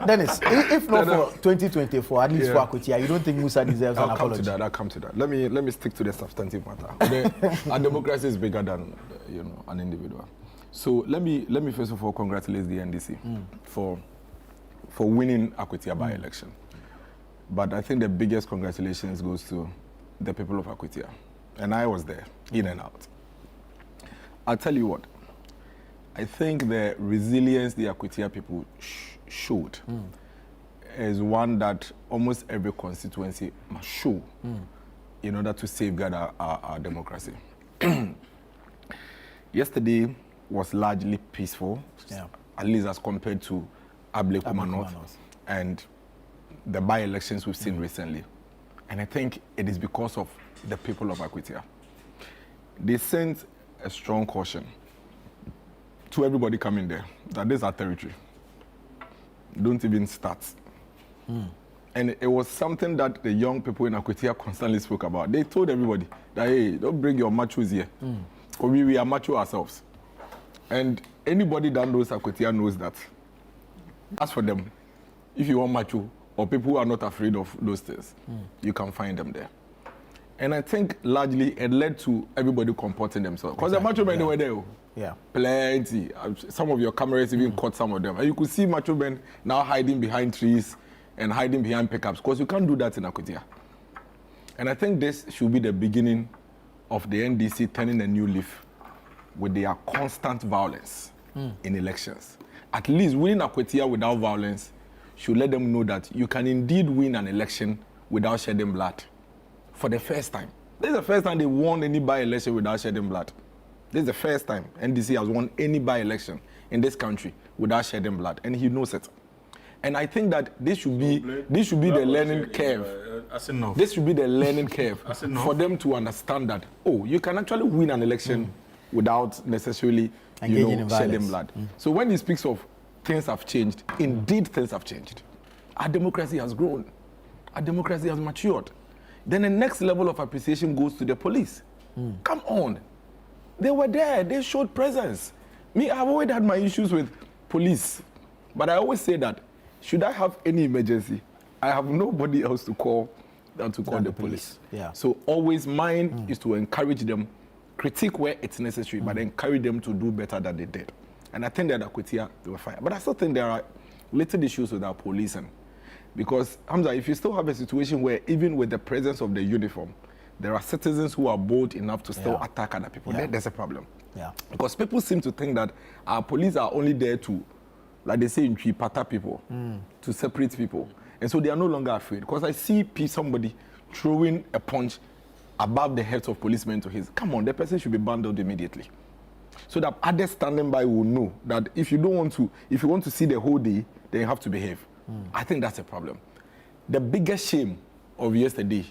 Dennis, if not for 2024, at least for Akwatia, you don't think Musa deserves an apology? I'll come to that. Let me stick to the substantive matter. Our democracy is bigger than an individual. So let me first of all congratulate the NDC for winning Akwatia by election. But I think the biggest congratulations goes to the people of Akwatia. And I was there, in and out. I'll tell you what, I think the resilience the Akwatia people showed is one that almost every constituency must show in order to safeguard our democracy. Yesterday was largely peaceful, at least as compared to Aboagye North and the by-elections we've seen recently. And I think it is because of the people of Akwatia. They sent a strong caution to everybody coming there that this is our territory. Don't even start. And it was something that the young people in Akwatia constantly spoke about. They told everybody that, hey, don't bring your machos here. Because we are macho ourselves. And anybody that knows Akwatia knows that. As for them, if you want macho, or people who are not afraid of those things, you can find them there. And I think largely it led to everybody comporting themselves. Because the macho men were there. Yeah. Plenty. Some of your cameras even caught some of them. And you could see macho men now hiding behind trees and hiding behind pickups, because you can't do that in Akwatia. And I think this should be the beginning of the NDC turning a new leaf with their constant violence in elections. At least winning Akwatia without violence should let them know that you can indeed win an election without shedding blood. For the first time. This is the first time they won any by-election without shedding blood. This is the first time NDC has won any by-election in this country without shedding blood, and he knows it. And I think that this should be the learning curve. This should be the learning curve for them to understand that, oh, you can actually win an election without necessarily shedding blood. So when he speaks of things have changed, indeed things have changed. Our democracy has grown. Our democracy has matured. Then the next level of appreciation goes to the police. Come on. They were there. They showed presence. Me, I've always had my issues with police. But I always say that, should I have any emergency, I have nobody else to call than to call the police. Yeah. So always mine is to encourage them, critique where it's necessary, but encourage them to do better than they did. And I think that Akwatia, they were fine. But I still think there are little issues with our policing. Because, Hamza, if you still have a situation where even with the presence of the uniform, there are citizens who are bold enough to still attack other people, then there's a problem. Yeah. Because people seem to think that our police are only there to, like they say in Twi, pata people, to separate people. And so they are no longer afraid. Because I see somebody throwing a punch above the heads of policemen to his. Come on, the person should be bundled immediately. So that others standing by will know that if you want to see the whole day, then you have to behave. I think that's a problem. The biggest shame of yesterday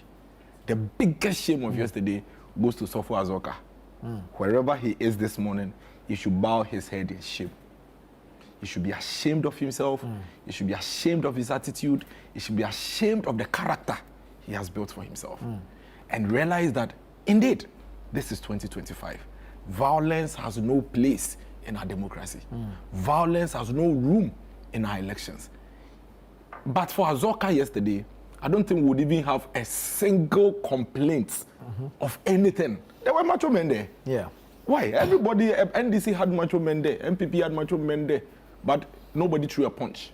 goes to Sofo Azoka. Wherever he is this morning, he should bow his head in shame. He should be ashamed of himself. He should be ashamed of his attitude. He should be ashamed of the character he has built for himself. And realize that, indeed, this is 2025. Violence has no place in our democracy. Violence has no room in our elections. But for Azoka yesterday, I don't think we would even have a single complaint of anything. There were macho men there. Yeah. Why? Everybody, NDC had macho men there, MPP had macho men there, but nobody threw a punch.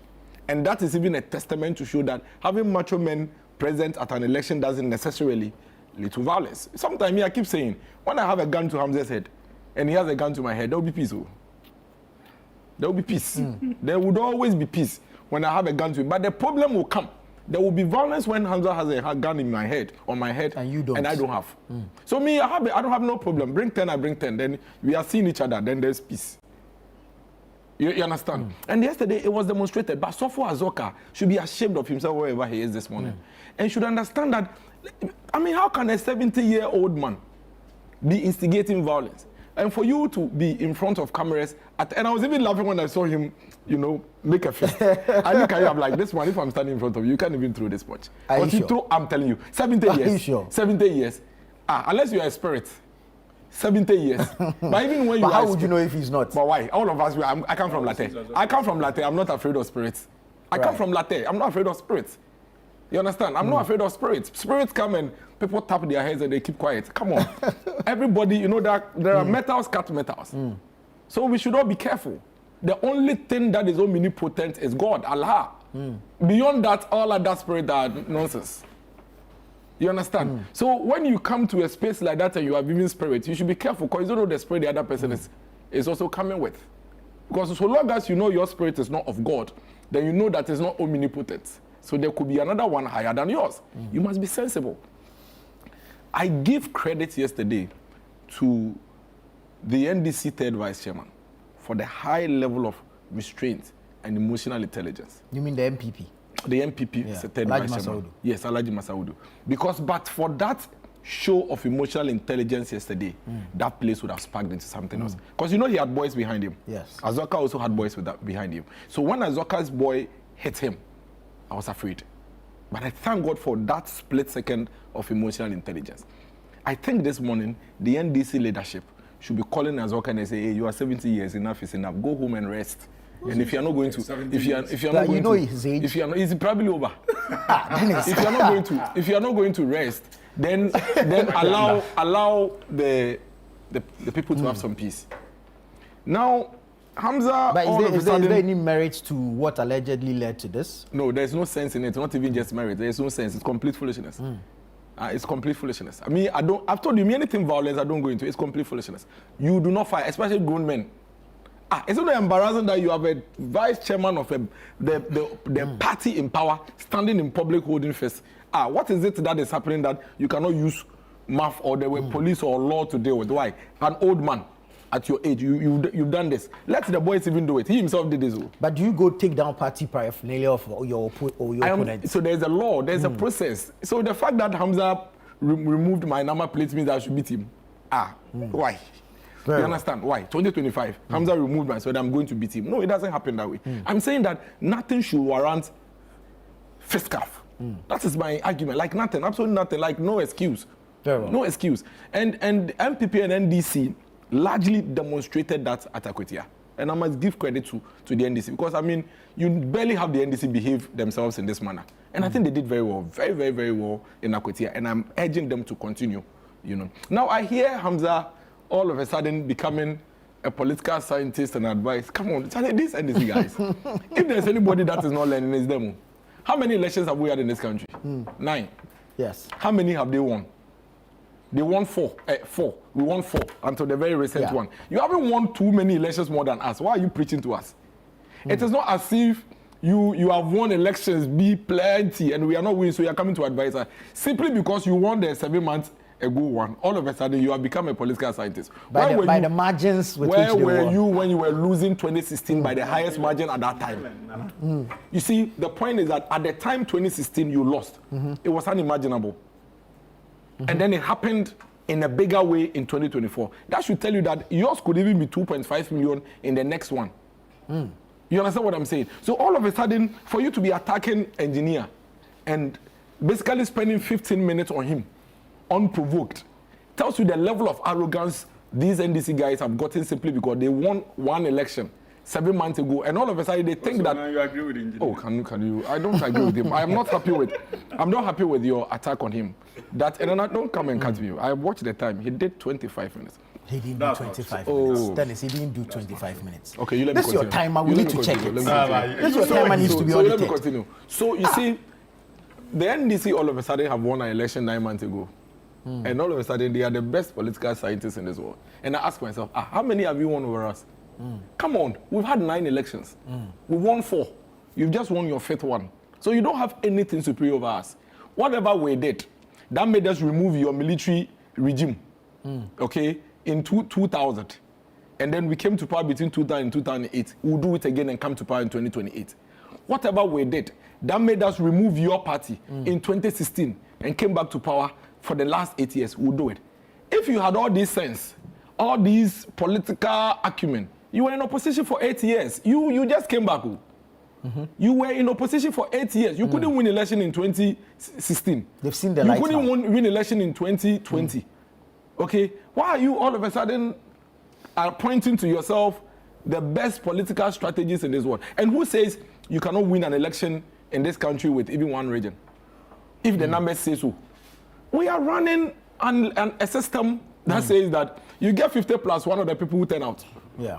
And that is even a testament to show that having macho men present at an election doesn't necessarily lead to violence. Sometimes I keep saying, when I have a gun to Hamza's head, and he has a gun to my head, there will be peace. There will be peace. There would always be peace when I have a gun to him. But the problem will come. There will be violence when Hamza has a gun in my head, on my head, and you don't. And I don't have. So me, I don't have no problem. Bring 10, I bring 10. Then we are seeing each other. Then there's peace. You understand? And yesterday it was demonstrated. But Sofo Azoka should be ashamed of himself wherever he is this morning, and should understand that. I mean, how can a 70-year-old man be instigating violence? And for you to be in front of cameras, and I was even laughing when I saw him, make a fist. I look at you, I'm like, this one, if I'm standing in front of you, you can't even throw this punch. But he threw, I'm telling you, 70 years. Are you sure? 70 years. Unless you are a spirit. 70 years. But even when you how would you know if he's not? But why? All of us, I come from Latte. I'm not afraid of spirits. I come from Latte. I'm not afraid of spirits. You understand? I'm not afraid of spirits. Spirits come and people tap their heads and they keep quiet. Come on. Everybody, you know that there are metals, cut metals. So we should all be careful. The only thing that is omnipotent is God, Allah. Beyond that, all other spirits are nonsense. You understand? So when you come to a space like that and you are viewing spirit, you should be careful because you don't know the spirit the other person is also coming with. Because so long as you know your spirit is not of God, then you know that it's not omnipotent. So there could be another one higher than yours. You must be sensible. I give credit yesterday to the NDC third vice chairman for the high level of restraint and emotional intelligence. You mean the MPP? The MPP is the third vice chairman. Yes, Alhaji Masaudu. Because but for that show of emotional intelligence yesterday, that place would have sparked into something else. Because you know he had boys behind him. Yes. Azoka also had boys behind him. So when Azoka's boy hit him, I was afraid. But I thank God for that split second of emotional intelligence. I think this morning, the NDC leadership should be calling Azoka and say, hey, you are 70 years, enough is enough. Go home and rest. And if you're not going to, if you're not going to, it's probably over. If you're not going to rest, then allow the people to have some peace. Now, Hamza, but is there any merit to what allegedly led to this? No, there's no sense in it. Not even just merit. There's no sense. It's complete foolishness. It's complete foolishness. I mean, I've told you, anything violence, I don't go into. It's complete foolishness. You do not fight, especially grown men. It's not embarrassing that you have a vice chairman of the party in power standing in public holding first. What is it that is happening that you cannot use math or the police or law to deal with? Why? An old man at your age, you've done this. Let the boys even do it. He himself did this. But do you go take down party paraphernalia of your opponent? So there's a law, there's a process. So the fact that Hamza removed my number plate means that I should beat him. Why? You understand? Why? 2025, Hamza removed my, so I'm going to beat him. No, it doesn't happen that way. I'm saying that nothing should warrant fist cuff. That is my argument. Like nothing, absolutely nothing. Like no excuse. No excuse. And MPP and NDC largely demonstrated that at Akwatia. And I must give credit to the NDC because, I mean, you barely have the NDC behave themselves in this manner. And I think they did very well, very, very, very well in Akwatia. And I'm urging them to continue, you know. Now, I hear Hamza all of a sudden becoming a political scientist and advice. Come on, these NDC guys. If there's anybody that is not learning, it's them. How many elections have we had in this country? 9. Yes. How many have they won? They won 4. 4. We won 4 until the very recent one. You haven't won too many elections more than us. Why are you preaching to us? It is not as if you have won elections, be plenty, and we are not winning, so you are coming to advise us. Simply because you won the 7 months ago one, all of a sudden you have become a political scientist. By the margins with where were you when you were losing 2016 by the highest margin at that time? You see, the point is that at the time 2016 you lost. It was unimaginable. And then it happened in a bigger way in 2024. That should tell you that yours could even be 2.5 million in the next one. You understand what I'm saying? So all of a sudden, for you to be attacking engineer and basically spending 15 minutes on him, unprovoked, tells you the level of arrogance these NDC guys have gotten simply because they won one election 7 months ago, and all of a sudden they think that. Now you agree with the engineer. Oh, can you? I don't agree with him. I'm not happy with your attack on him. That and then don't come and cut me. I watched the time. He did 25 minutes. He didn't do 25 minutes. Dennis, he didn't do 25 minutes. Okay, you let me continue. This is your timer. We need to check it. This is your timer needs to be audited. Let me continue. So you see, the NDC all of a sudden have won an election 9 months ago. And all of a sudden they are the best political scientists in this world. And I ask myself, how many have you won over us? Come on, we've had 9 elections. We won 4. You've just won your 5th one. So you don't have anything superior over us. Whatever we did, that made us remove your military regime, okay, in 2000. And then we came to power between 2000 and 2008. We'll do it again and come to power in 2028. Whatever we did, that made us remove your party in 2016 and came back to power for the last 8 years. We'll do it. If you had all this sense, all these political acumen, you were in opposition for 8 years. You just came back. You were in opposition for 8 years. You couldn't win election in 2016. They've seen the light. You couldn't win election in 2020. Okay? Why are you all of a sudden pointing to yourself the best political strategies in this world? And who says you cannot win an election in this country with even one region. If the numbers say so. We are running a system that says that you get 50 plus one of the people who turn out. Yeah.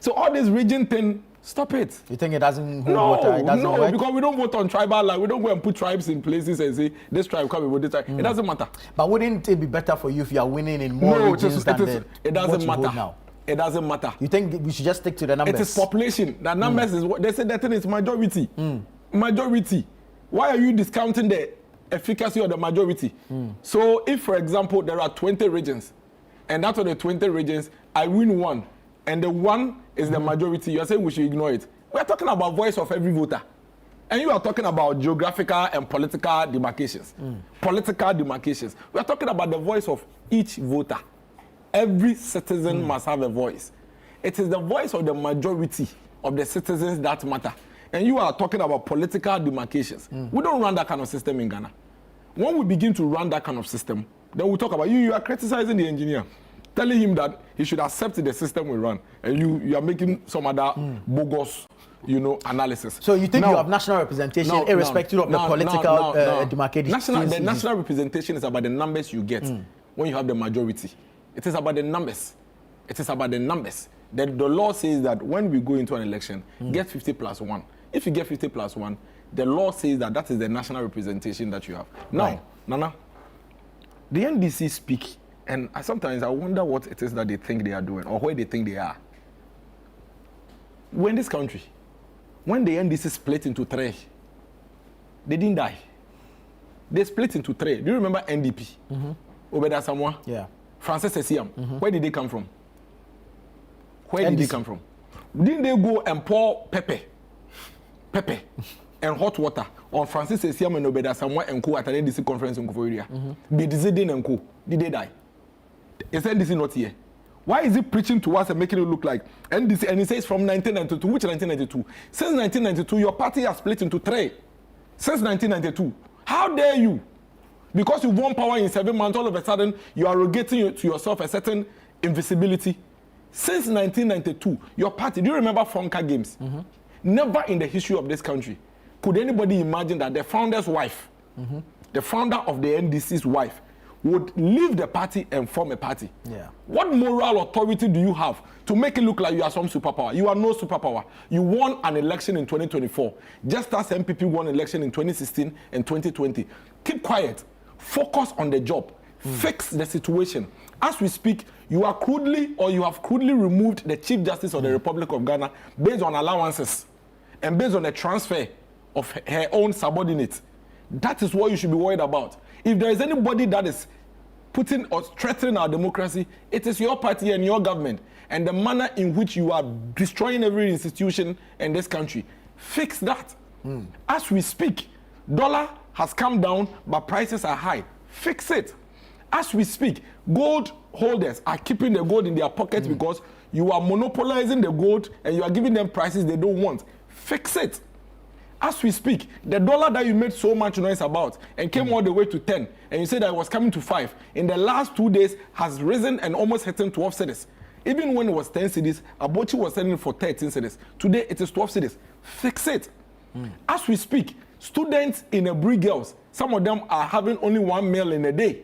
So all this region thing, stop it. You think it doesn't hold water? It doesn't work? Because we don't vote on tribal line. We don't go and put tribes in places and say this tribe come with this tribe. It doesn't matter. But wouldn't it be better for you if you are winning in more regions than it doesn't matter now? It doesn't matter. You think we should just stick to the numbers? It is population. The numbers is what they say. That thing is majority. Majority. Why are you discounting the efficacy of the majority? So if, for example, there are 20 regions, and out of the 20 regions, I win one, and the one is the majority, you are saying we should ignore it. We are talking about voice of every voter. And you are talking about geographical and political demarcations. Political demarcations. We are talking about the voice of each voter. Every citizen must have a voice. It is the voice of the majority of the citizens that matter. And you are talking about political demarcations. We don't run that kind of system in Ghana. When we begin to run that kind of system, then we talk about you are criticizing the engineer, telling him that he should accept the system we run. And you are making some other bogus, analysis. So you think you have national representation irrespective of the political demarcation? The national representation is about the numbers you get when you have the majority. It is about the numbers. It is about the numbers. The law says that when we go into an election, get 50 plus 1. If you get 50 plus 1, the law says that is the national representation that you have. Now, Nana, the NDC speak, and sometimes I wonder what it is that they think they are doing or where they think they are. We're in this country. When the NDC split into 3, they didn't die. They split into 3. Do you remember NDP? Obeda Samoa? Yeah. Francis Esiam. Where did they come from? Where did they come from? Didn't they go and pour pepper and hot water on Francis Esiam and Obeda Samoa and Co at an NDC conference in Koforia? Bedizedin and Co. Did they die? Is NDC not here? Why is he preaching to us and making it look like NDC? And he says from 1992. Which 1992? Since 1992, your party has split into 3. Since 1992. How dare you? Because you won power in 7 months, all of a sudden, you are arrogating to yourself a certain invisibility. Since 1992, your party, do you remember Fonka Games? Never in the history of this country could anybody imagine that the founder's wife, the founder of the NDC's wife, would leave the party and form a party. Yeah. What moral authority do you have to make it look like you are some superpower? You are no superpower. You won an election in 2024, just as MPP won an election in 2016 and 2020. Keep quiet. Focus on the job. Fix the situation. As we speak, you have crudely removed the Chief Justice of the Republic of Ghana based on allowances and based on the transfer of her own subordinates. That is what you should be worried about. If there is anybody that is putting or threatening our democracy, it is your party and your government and the manner in which you are destroying every institution in this country. Fix that. As we speak, dollar has come down, but prices are high. Fix it. As we speak, gold holders are keeping the gold in their pockets because you are monopolizing the gold and you are giving them prices they don't want. Fix it. As we speak, the dollar that you made so much noise about and came all the way to 10, and you said that it was coming to 5, in the last 2 days has risen and almost hitting 12 cedis. Even when it was 10 cedis, Aboagye was selling it for 13 cedis. Today, it is 12 cedis. Fix it. As we speak, students in Abri girls, some of them are having only 1 meal in a day.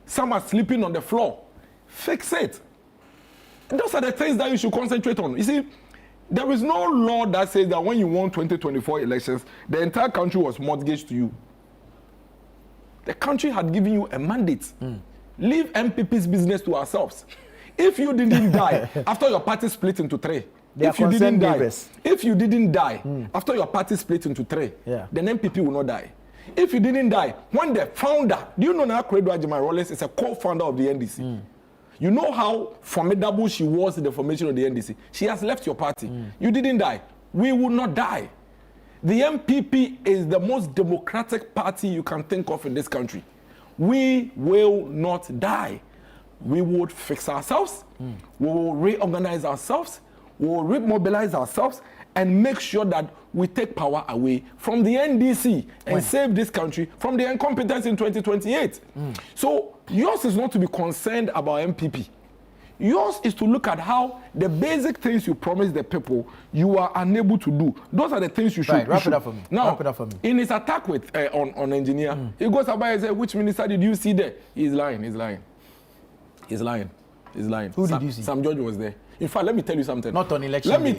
Some are sleeping on the floor. Fix it. Those are the things that you should concentrate on. You see, there is no law that says that when you won 2024 elections, the entire country was mortgaged to you. The country had given you a mandate. Leave MPP's business to ourselves. If you didn't die after your party split into 3, if you didn't die after your party split into 3, then MPP will not die. If you didn't die, when the founder, do you know now Aboagye Rollins is a co-founder of the NDC? You know how formidable she was in the formation of the NDC. She has left your party. You didn't die. We will not die. The MPP is the most democratic party you can think of in this country. We will not die. We would fix ourselves. We will reorganize ourselves. We will remobilize ourselves and make sure that we take power away from the NDC and save this country from the incompetence in 2028. So yours is not to be concerned about MPP. Yours is to look at how the basic things you promise the people you are unable to do. Those are the things you should. Right, wrap it up for me. Now, wrap it up for me. In his attack with on engineer, he goes about and says, "Which minister did you see there?" He's lying. Who did you see? Sam George was there. In fact, let me tell you something. Not on election. Let me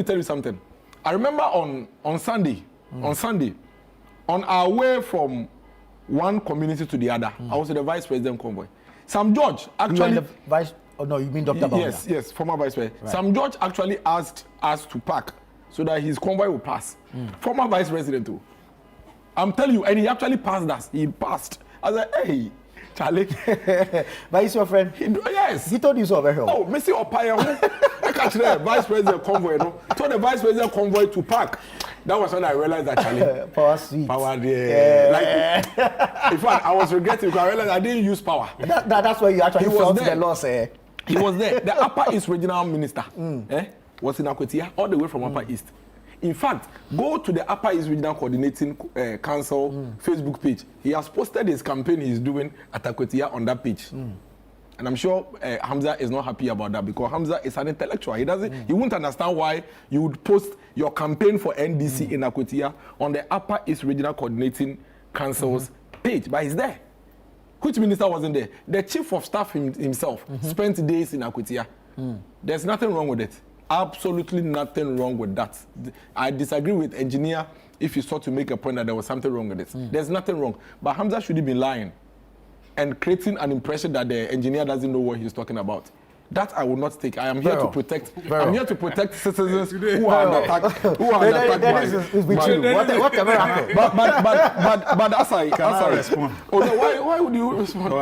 tell you something. I remember on Sunday, on our way from one community to the other, I was in the vice president convoy. Sam George actually. You the vice? Oh no, you mean Dr. Bauda? Yes, former vice president. Right. Sam George actually asked us to park so that his convoy will pass. Former vice president too. I'm telling you, and he actually passed us. He passed. I was like, hey, Charlie. But he's your friend. Yes. He told you so over here. Oh, Missy Opaya, I catch the vice president convoy. Told the vice president convoy to park. That was when I realized that Charlie. Power sweet. Power, yeah. Like, in fact, I was regretting because I realized I didn't use power. That's why you actually felt the loss. He was there. The Upper East Regional Minister was in Akwatia, all the way from Upper East. In fact, go to the Upper East Regional Coordinating Council Facebook page. He has posted his campaign he's doing at Akwatia on that page. And I'm sure Hamza is not happy about that because Hamza is an intellectual. He won't understand why you would post your campaign for NDC in Akwatia on the Upper East Regional Coordinating Council's page. But he's there. Which minister wasn't there? The chief of staff himself spent days in Akwatia. There's nothing wrong with it. Absolutely nothing wrong with that. I disagree with engineer if he sought to make a point that there was something wrong with it. There's nothing wrong. But Hamza should have been lying and creating an impression that the engineer doesn't know what he's talking about. That I will not take. I am here to protect. I'm here to protect citizens who are attacked. But as I respond. Oh no, why would you respond?